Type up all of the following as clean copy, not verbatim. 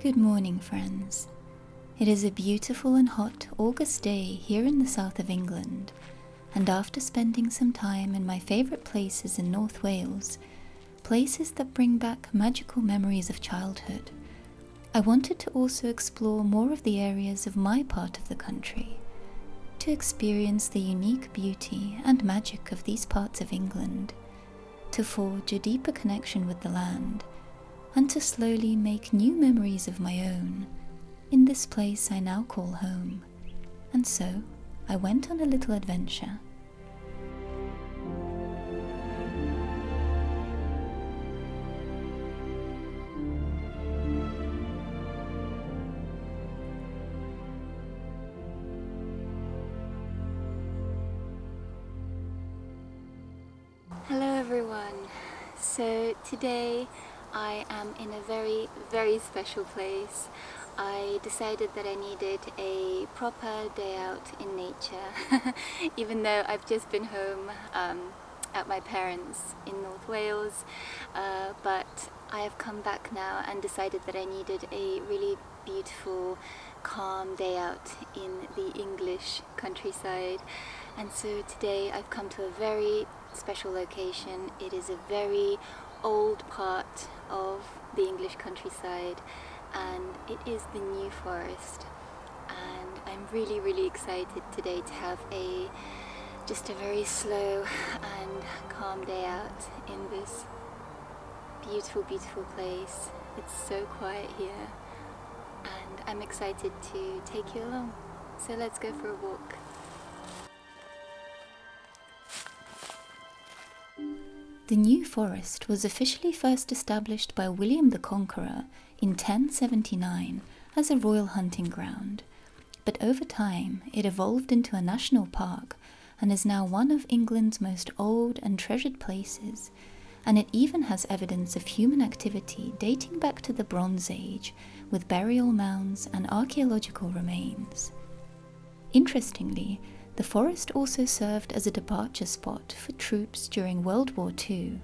Good morning, friends. It is a beautiful and hot August day here in the south of England, and after spending some time in my favourite places in North Wales, places that bring back magical memories of childhood, I wanted to also explore more of the areas of my part of the country, to experience the unique beauty and magic of these parts of England, to forge a deeper connection with the land, and to slowly make new memories of my own in this place I now call home. And so I went on a little adventure. Hello everyone. So today I am in a very special place. I decided that I needed a proper day out in nature, even though I've just been home at my parents' in North Wales, but I have come back now and decided that I needed a really beautiful, calm day out in the English countryside. And so today I've come to a very special location. It is a very old part of the English countryside, and it is the New Forest. And I'm really excited today to have just a very slow and calm day out in this beautiful place. It's so quiet here, and I'm excited to take you along. So let's go for a walk. The New Forest was officially first established by William the Conqueror in 1079 as a royal hunting ground, but over time it evolved into a national park and is now one of England's most old and treasured places, and it even has evidence of human activity dating back to the Bronze Age, with burial mounds and archaeological remains. Interestingly, the forest also served as a departure spot for troops during World War II,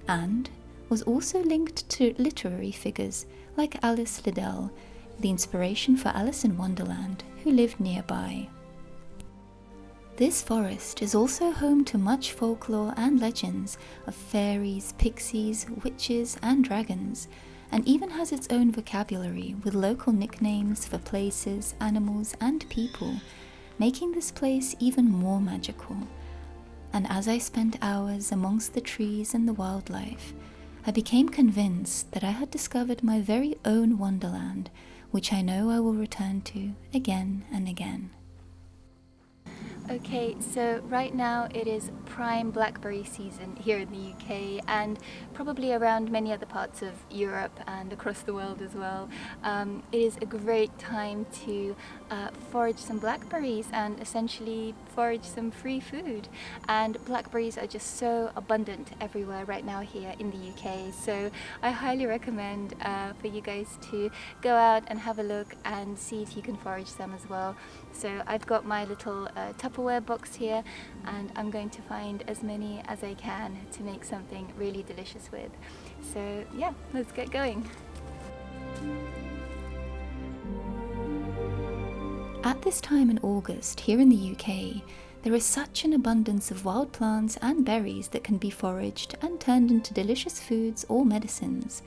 and was also linked to literary figures like Alice Liddell, the inspiration for Alice in Wonderland, who lived nearby. This forest is also home to much folklore and legends of fairies, pixies, witches and dragons, and even has its own vocabulary with local nicknames for places, animals and people, making this place even more magical. And as I spent hours amongst the trees and the wildlife, I became convinced that I had discovered my very own wonderland, which I know I will return to again and again. Okay, so right now it is prime blackberry season here in the UK, and probably around many other parts of Europe and across the world as well. It is a great time to forage some blackberries and essentially forage some free food. And blackberries are just so abundant everywhere right now here in the UK, so I highly recommend for you guys to go out and have a look and see if you can forage some as well. So I've got my little Tupperware box here, and I'm going to find as many as I can to make something really delicious with. So yeah, let's get going. At this time in August here in the UK, there is such an abundance of wild plants and berries that can be foraged and turned into delicious foods or medicines.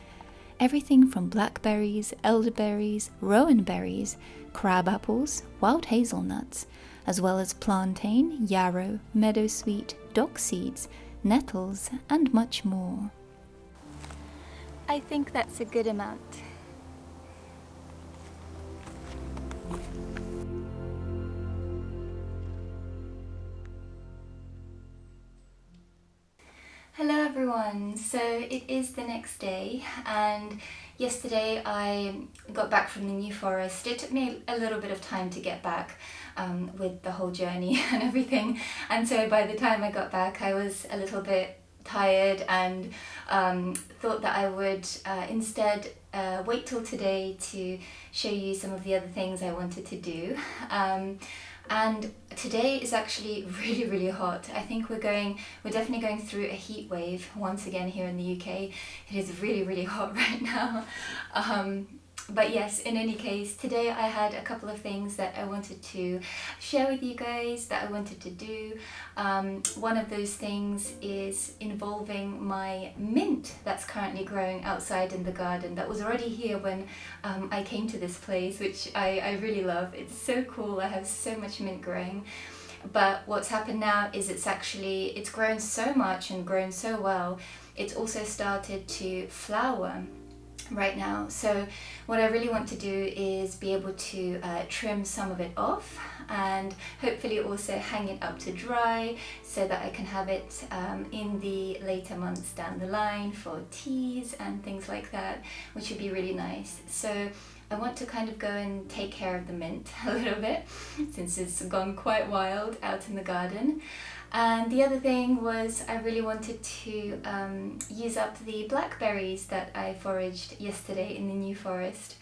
Everything from blackberries, elderberries, rowan berries, crab apples, wild hazelnuts, as well as plantain, yarrow, meadowsweet, dock seeds, nettles, and much more. I think that's a good amount. Hello everyone, so it is the next day, and yesterday I got back from the New Forest. It took me a little bit of time to get back with the whole journey and everything, and so by the time I got back I was a little bit tired and thought that I would instead wait till today to show you some of the other things I wanted to do. And today is actually really hot. I think we're definitely going through a heat wave once again here in the UK. It is really hot right now. But yes, in any case, today I had a couple of things that I wanted to share with you guys, that I wanted to do. One of those things is involving my mint that's currently growing outside in the garden, that was already here when I came to this place, which I really love. It's so cool. I have so much mint growing. But what's happened now is it's grown so much and grown so well, it's also started to flower right now. So what I really want to do is be able to trim some of it off and hopefully also hang it up to dry so that I can have it in the later months down the line for teas and things like that, which would be really nice. So I want to kind of go and take care of the mint a little bit since it's gone quite wild out in the garden. And the other thing was I really wanted to use up the blackberries that I foraged yesterday in the New Forest,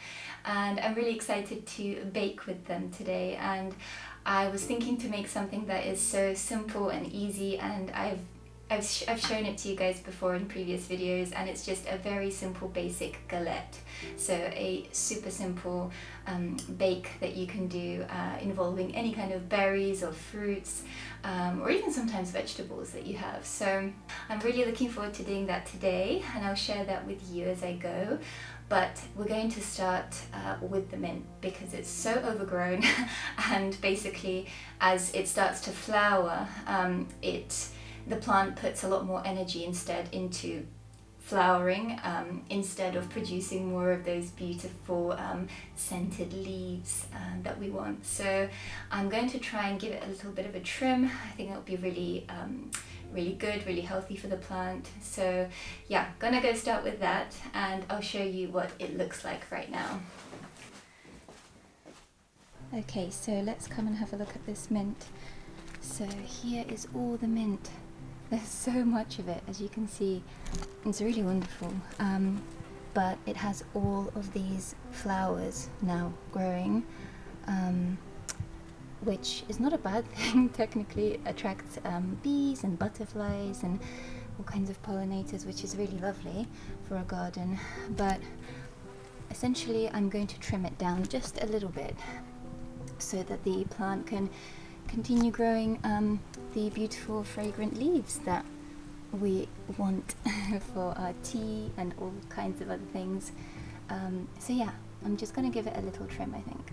and I'm really excited to bake with them today. And I was thinking to make something that is so simple and easy, and I've shown it to you guys before in previous videos, and it's just a very simple basic galette. So a super simple bake that you can do involving any kind of berries or fruits, or even sometimes vegetables that you have. So I'm really looking forward to doing that today, and I'll share that with you as I go. But we're going to start with the mint because it's so overgrown and basically as it starts to flower, the plant puts a lot more energy instead into flowering, instead of producing more of those beautiful scented leaves that we want. So I'm going to try and give it a little bit of a trim. I think that would be really really good, really healthy for the plant. So yeah, gonna go start with that, and I'll show you what it looks like right now. Okay, so let's come and have a look at this mint. So here is all the mint. There's so much of it, as you can see. It's really wonderful, but it has all of these flowers now growing, which is not a bad thing. Technically it attracts bees and butterflies and all kinds of pollinators, which is really lovely for a garden. But essentially I'm going to trim it down just a little bit so that the plant can continue growing the beautiful fragrant leaves that we want for our tea and all kinds of other things. So yeah, I'm just going to give it a little trim, I think.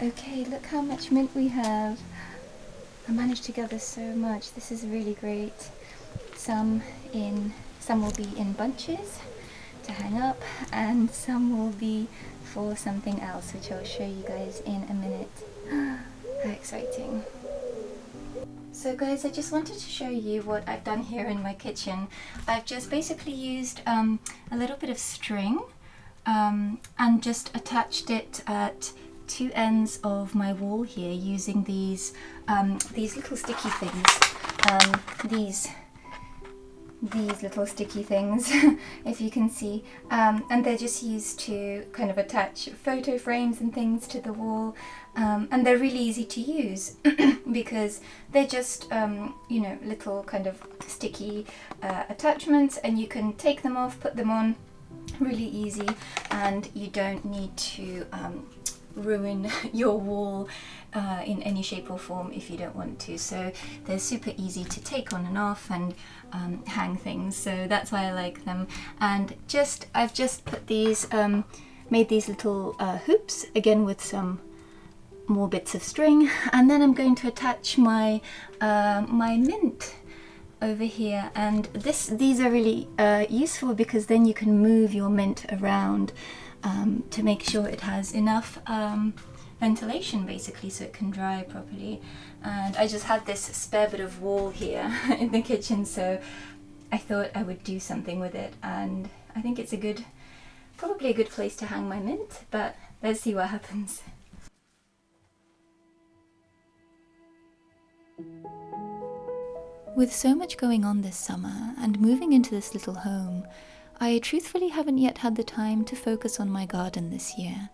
Okay, look how much mint we have. I managed to gather so much. This is really great. Some will be in bunches to hang up, and some will be for something else, which I'll show you guys in a minute. How exciting. So guys, I just wanted to show you what I've done here in my kitchen. I've just basically used a little bit of string and just attached it at two ends of my wall here using these little sticky things, these little sticky things if you can see, and they're just used to kind of attach photo frames and things to the wall, and they're really easy to use because they're just you know, little kind of sticky attachments, and you can take them off, put them on really easy, and you don't need to ruin your wall in any shape or form if you don't want to. So they're super easy to take on and off and hang things, so that's why I like them. And I've just put these made these little hoops again with some more bits of string, and then I'm going to attach my my mint over here, and these are really useful because then you can move your mint around to make sure it has enough ventilation basically so it can dry properly. And I just had this spare bit of wall here in the kitchen, so I thought I would do something with it, and I think it's probably a good place to hang my mint, but let's see what happens. With so much going on this summer and moving into this little home, I truthfully haven't yet had the time to focus on my garden this year,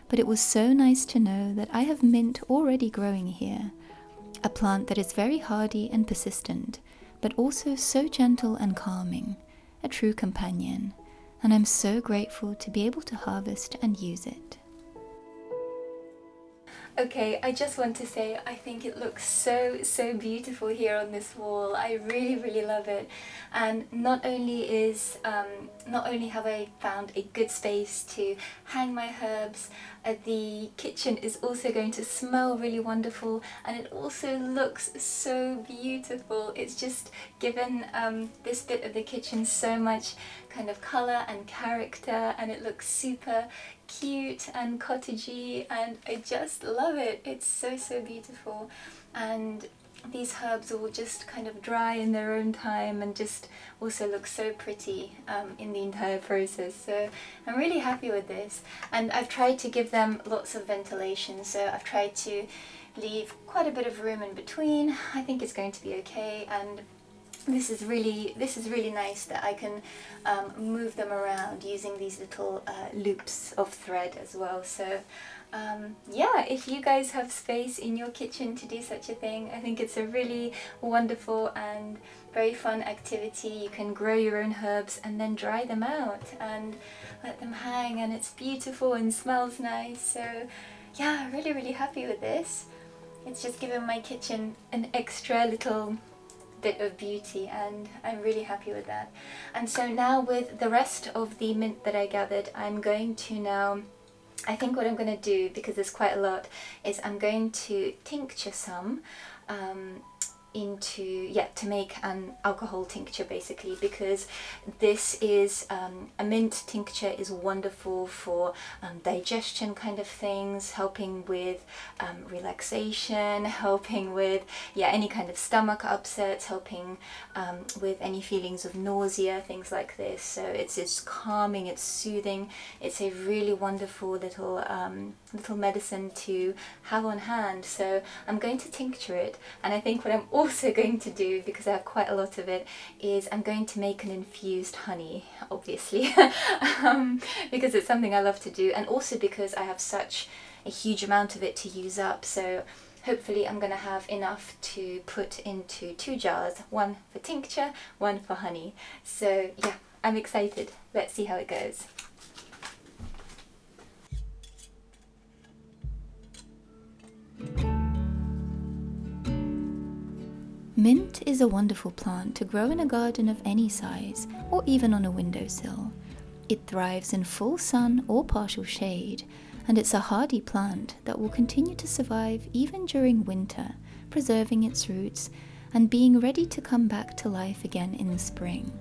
but it was so nice to know that I have mint already growing here, a plant that is very hardy and persistent, but also so gentle and calming, a true companion, and I'm so grateful to be able to harvest and use it. Okay, I just want to say I think it looks so beautiful here on this wall. I really love it, and not only have I found a good space to hang my herbs, the kitchen is also going to smell really wonderful, and it also looks so beautiful. It's just given this bit of the kitchen so much kind of colour and character, and it looks super cute and cottagey, and I just love it. It's so beautiful, and these herbs will just kind of dry in their own time and just also look so pretty in the entire process. So I'm really happy with this, and I've tried to give them lots of ventilation, so I've tried to leave quite a bit of room in between. I think it's going to be okay, and this is really nice that I can move them around using these little loops of thread as well. So yeah, if you guys have space in your kitchen to do such a thing, I think it's a really wonderful and very fun activity. You can grow your own herbs and then dry them out and let them hang, and it's beautiful and smells nice. So yeah, really happy with this. It's just given my kitchen an extra little bit of beauty, and I'm really happy with that. And so now with the rest of the mint that I gathered, I'm going to now, I think what I'm going to do, because there's quite a lot, is I'm going to tincture some to make an alcohol tincture basically, because this is a mint tincture is wonderful for digestion kind of things, helping with relaxation, helping with any kind of stomach upsets, helping with any feelings of nausea, things like this. So it's calming, it's soothing, it's a really wonderful little medicine to have on hand. So I'm going to tincture it, and I think what I'm also going to do, because I have quite a lot of it, is I'm going to make an infused honey, obviously, because it's something I love to do, and also because I have such a huge amount of it to use up. So hopefully I'm going to have enough to put into 2 jars, one for tincture, one for honey. So yeah, I'm excited. Let's see how it goes. Mint is a wonderful plant to grow in a garden of any size, or even on a windowsill. It thrives in full sun or partial shade, and it's a hardy plant that will continue to survive even during winter, preserving its roots and being ready to come back to life again in the spring.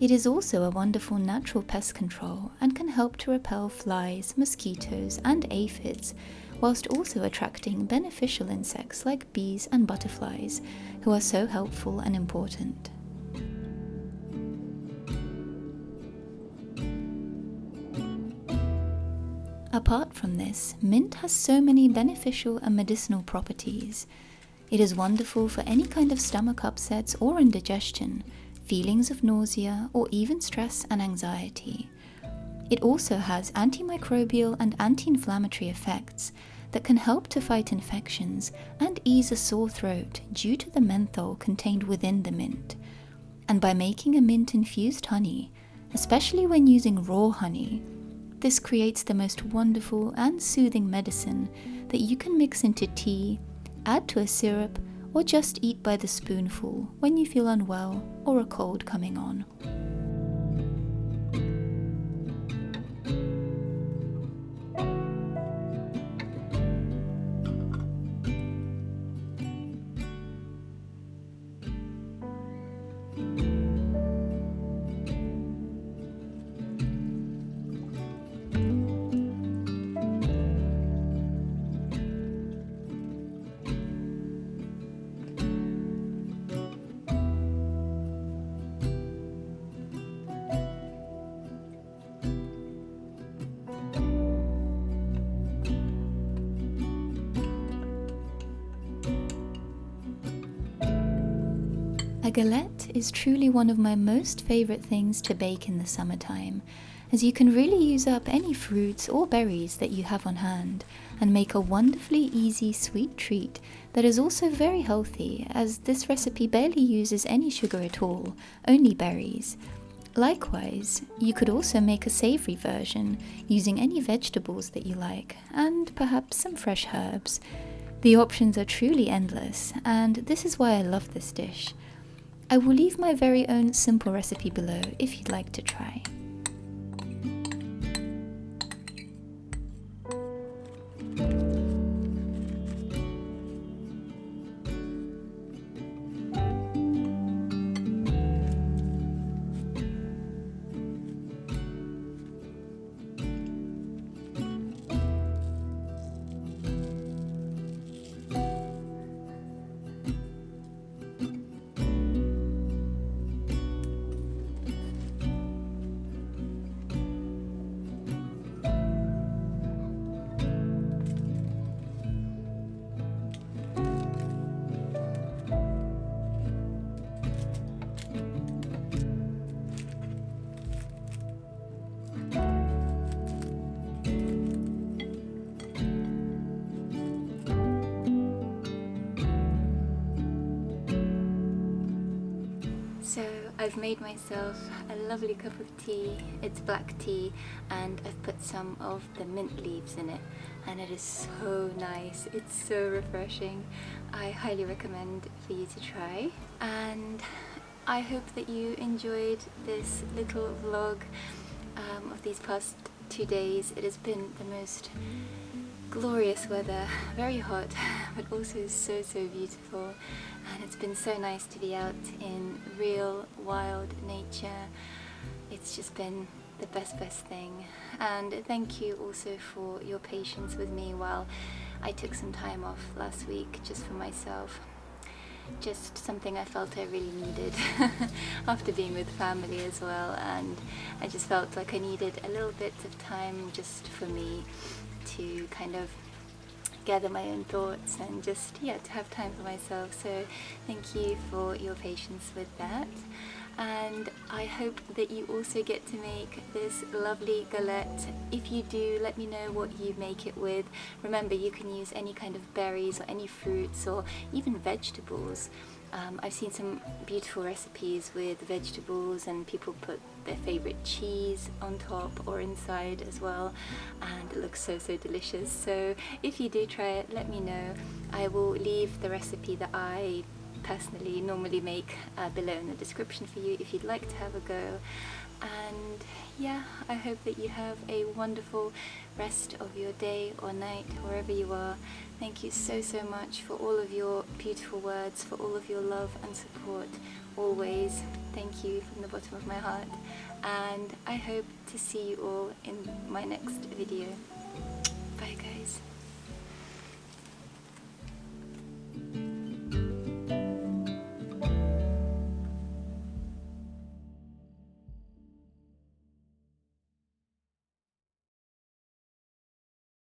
It is also a wonderful natural pest control and can help to repel flies, mosquitoes and aphids, whilst also attracting beneficial insects like bees and butterflies, who are so helpful and important. Apart from this, mint has so many beneficial and medicinal properties. It is wonderful for any kind of stomach upsets or indigestion, feelings of nausea, or even stress and anxiety. It also has antimicrobial and anti-inflammatory effects that can help to fight infections and ease a sore throat due to the menthol contained within the mint. And by making a mint-infused honey, especially when using raw honey, this creates the most wonderful and soothing medicine that you can mix into tea, add to a syrup, or just eat by the spoonful when you feel unwell or a cold coming on. A galette is truly one of my most favourite things to bake in the summertime, as you can really use up any fruits or berries that you have on hand and make a wonderfully easy sweet treat that is also very healthy, as this recipe barely uses any sugar at all, only berries. Likewise, you could also make a savoury version using any vegetables that you like and perhaps some fresh herbs. The options are truly endless, and this is why I love this dish. I will leave my very own simple recipe below if you'd like to try. So I've made myself a lovely cup of tea. It's black tea and I've put some of the mint leaves in it, and it is so nice. It's so refreshing. I highly recommend for you to try, and I hope that you enjoyed this little vlog of these past 2 days. It has been the most glorious weather, very hot, but also so beautiful, and it's been so nice to be out in real wild nature. It's just been the best thing, and thank you also for your patience with me while I took some time off last week just for myself. Just something I felt I really needed after being with family as well, and I just felt like I needed a little bit of time just for me to kind of gather my own thoughts and just, yeah, to have time for myself. So thank you for your patience with that, and I hope that you also get to make this lovely galette. If you do, let me know what you make it with. Remember, you can use any kind of berries or any fruits or even vegetables. I've seen some beautiful recipes with vegetables, and people put their favourite cheese on top or inside as well, and it looks so delicious. So if you do try it, let me know. I will leave the recipe that I personally normally make below in the description for you if you'd like to have a go. And yeah, I hope that you have a wonderful rest of your day or night wherever you are. Thank you so much for all of your beautiful words, for all of your love and support always. Thank you from the bottom of my heart, and I hope to see you all in my next video. Bye guys.